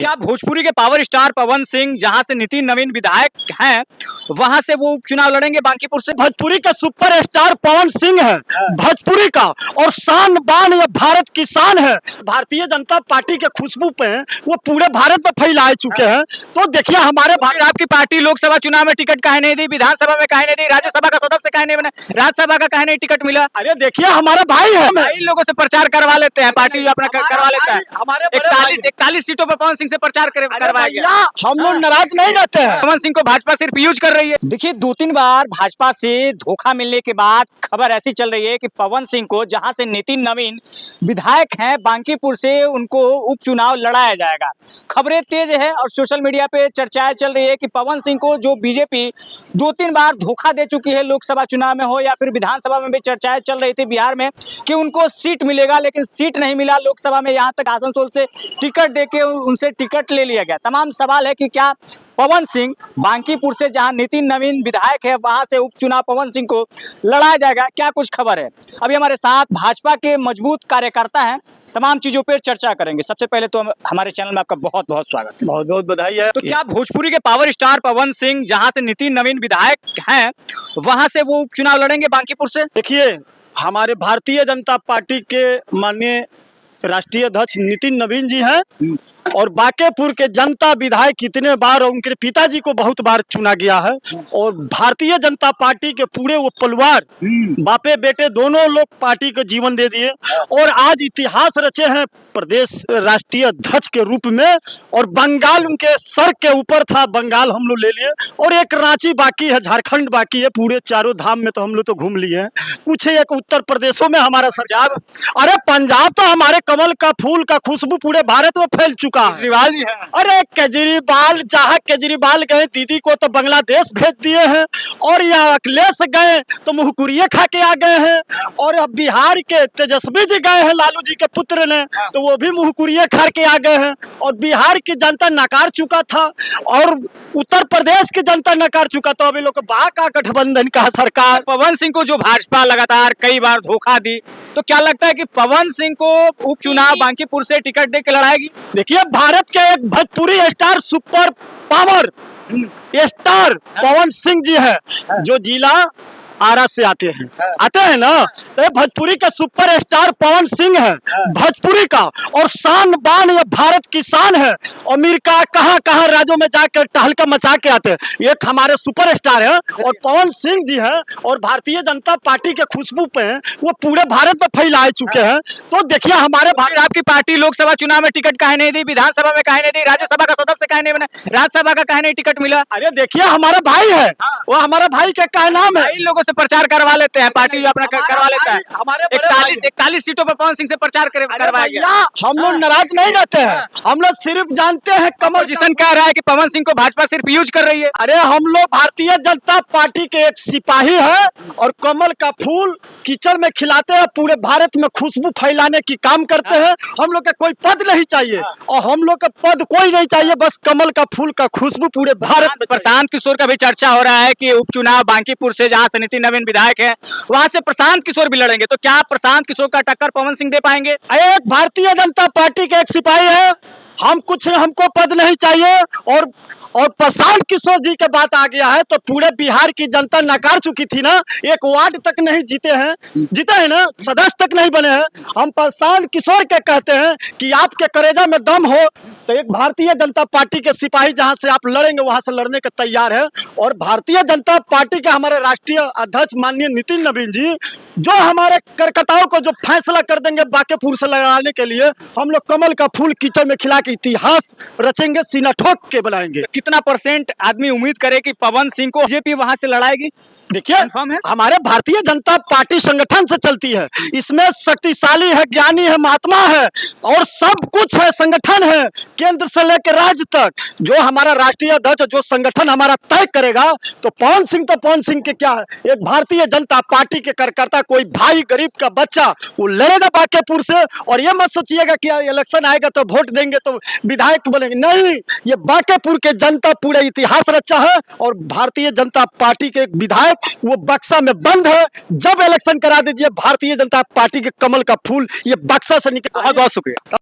क्या भोजपुरी के power star Pawan Singh जहां से नितिन नवीन विधायक हैं वहां से वो उपचुनाव लड़ेंगे बांकीपुर से? भोजपुरी का सुपर स्टार पवन सिंह है, भोजपुरी का और शान बान ये भारत की शान है। भारतीय जनता पार्टी के खुशबू पे वो पूरे भारत में फैला चुके हैं। तो देखिए हमारे आपकी पार्टी लोकसभा चुनाव में टिकट काहे नहीं दी, विधानसभा में काहे नहीं दी, राज्यसभा का सदस्य काहे नहीं बने, राज्यसभा का काहे नहीं टिकट मिला? अरे देखिए हमारा भाई है, इन लोगों से प्रचार करवा लेते हैं, पार्टी अपना करवा लेता है। हमारे 41 सीटों पर पवन सिंह से प्रचार करवाया गया। हम लोग नाराज नहीं रहते हैं। पवन सिंह को भाजपा सिर्फ यूज कर रही है। देखिए 2-3 बार भाजपा से धोखा मिलने के बाद खबर ऐसी चल रही है कि पवन सिंह को जहां से नितिन नवीन विधायक हैं बांकीपुर से उनको उपचुनाव लड़ाया जाएगा। खबरें तेज है और सोशल मीडिया पे चर्चाएं चल रही है कि पवन सिंह को जो बीजेपी 2-3 बार धोखा दे चुकी है, लोकसभा चुनाव में हो या फिर विधानसभा में भी चर्चाएं चल रही थी बिहार में कि उनको सीट मिलेगा, लेकिन सीट नहीं मिला लोकसभा में। यहाँ तक आसनसोल से टिकट देके उनसे टिकट ले लिया गया। तमाम सवाल है कि क्या पवन सिंह बांकीपुर से जहां नितिन नवीन विधायक है वहां से उपचुनाव पवन सिंह को लड़ाया जाएगा, क्या कुछ खबर है? अभी हमारे साथ भाजपा के मजबूत कार्यकर्ता हैं, तमाम चीजों पर चर्चा करेंगे। सबसे पहले तो हमारे चैनल में आपका बहुत बहुत स्वागत है। बहुत बहुत बधाई है। तो क्या भोजपुरी के पावर स्टार पवन सिंह जहां से नितिन नवीन विधायक हैं वहां से वो उपचुनाव लड़ेंगे बांकीपुर से? देखिए हमारे भारतीय जनता पार्टी के माननीय राष्ट्रीय अध्यक्ष नितिन नवीन जी हैं और बांकीपुर के जनता विधायक कितने बार और उनके पिताजी को बहुत बार चुना गया है और भारतीय जनता पार्टी के पूरे वो परिवार बापे बेटे दोनों लोग पार्टी को जीवन दे दिए और आज इतिहास रचे हैं प्रदेश राष्ट्रीय अध्यक्ष के रूप में। और बंगाल उनके सर के ऊपर था, बंगाल हम लोग ले लिए और एक रांची बाकी है, झारखंड बाकी है। पूरे चारों धाम में तो हम लोग तो घूम लिए हैं, कुछ एक उत्तर प्रदेशों में हमारा सरकार। अरे पंजाब तो हमारे कमल का फूल का खुशबू पूरे भारत में फैल चुका है। केजरीवाल जी हैं। अरे केजरीवाल जहाँ केजरीवाल गए दीदी को तो बांग्लादेश भेज दिए हैं और यहाँ अखिलेश गए तो मुहकुरिये खा के आ गए हैं और अब बिहार के तेजस्वी जी गए हैं, लालू जी के पुत्र ने, तो वो भी मुहकुरिये खा के आ गए हैं और बिहार की जनता नकार चुका था और उत्तर प्रदेश की जनता नकार चुका। तो अभी लोग बाका गठबंधन का सरकार। पवन सिंह को जो भाजपा लगातार कई बार धोखा दी, तो क्या लगता है कि पवन सिंह को उपचुनाव बांकीपुर से टिकट दे के लड़ाएगी? देखिए भारत के एक Bhojpuri star super power star Pawan Singh ji है जो जिला आरा से आते हैं ना। तो भोजपुरी का सुपर स्टार पवन सिंह है, भोजपुरी का और शान बान ये भारत की शान है। अमेरिका कहाँ राज्यों में जाकर टहलका मचा के आते हैं। एक हमारे सुपर स्टार है और पवन सिंह जी है और भारतीय जनता पार्टी के खुशबू पे वो पूरे भारत में फैला चुके हैं। तो देखिए हमारे आपकी पार्टी लोकसभा चुनाव में टिकट काहे नहीं दी, विधानसभा में काहे नहीं दी, राज्यसभा का सदस्य काहे नहीं बने, राज्यसभा का काहे नहीं टिकट मिला? अरे देखिए हमारा भाई है, वो हमारा भाई का क्या नाम है। इन लोगों से प्रचार करवा लेते हैं, पार्टी अपना करवा लेता है। हमारे 41 सीटों पर पवन सिंह से प्रचार करवाया गया। हम लोग नाराज नहीं रहते हैं, हम लोग सिर्फ जानते हैं कमल जिसन कह रहा है कि पवन सिंह को भाजपा सिर्फ यूज कर रही है। अरे हम लोग भारतीय जनता पार्टी के एक सिपाही है और कमल का फूल कीचड़ में खिलाते हैं, पूरे भारत में खुशबू फैलाने की काम करते हैं। हम लोग का कोई पद नहीं चाहिए और हम लोग का पद कोई नहीं चाहिए, बस कमल का फूल का खुशबू पूरे भारत में। प्रशांत किशोर का भी चर्चा हो रहा है कि उपचुनाव बांकीपुर से जहां से नितिन नवीन विधायक है वहां से प्रशांत किशोर भी लड़ेंगे, तो क्या प्रशांत किशोर का टक्कर पवन सिंह दे पाएंगे? एक भारतीय जनता पार्टी के एक सिपाही है, हमको पद नहीं चाहिए और प्रशांत किशोर जी के बात आ गया है तो पूरे बिहार की जनता नकार चुकी थी ना। एक वार्ड तक नहीं जीते हैं ना, सदस्य तक नहीं बने हैं। हम प्रशांत किशोर के कहते हैं कि आपके करेजा में दम हो तो एक भारतीय जनता पार्टी के सिपाही जहां से आप लड़ेंगे वहां से लड़ने के तैयार है। और भारतीय जनता पार्टी के हमारे राष्ट्रीय अध्यक्ष माननीय नितिन नवीन जी जो हमारे कार्यकर्ताओं को जो फैसला कर देंगे बांकीपुर से लड़ाने के लिए, हम लोग कमल का फूल कीचड़ में खिला के इतिहास रचेंगे, सीना ठोक के बनाएंगे। कितना परसेंट आदमी उम्मीद करे कि पवन सिंह को बीजेपी वहां से लड़ाएगी? देखिए हमारे भारतीय जनता पार्टी संगठन से चलती है, इसमें शक्तिशाली है, ज्ञानी है, महात्मा है और सब कुछ है, संगठन है केंद्र से लेकर राज्य तक। जो हमारा राष्ट्रीय अध्यक्ष जो संगठन हमारा तय करेगा तो पवन सिंह के क्या है, एक भारतीय जनता पार्टी के कार्यकर्ता, कोई भाई गरीब का बच्चा वो लड़ेगा बांकीपुर से। और ये मत सोचिएगा कि इलेक्शन आएगा तो वोट देंगे तो विधायक बनेंगे, नहीं। ये बांकीपुर के जनता पूरे इतिहास रचा है और भारतीय जनता पार्टी के विधायक वो बक्सा में बंद है। जब इलेक्शन करा दीजिए भारतीय जनता पार्टी के कमल का फूल ये बक्सा से निकल। बहुत बहुत शुक्रिया।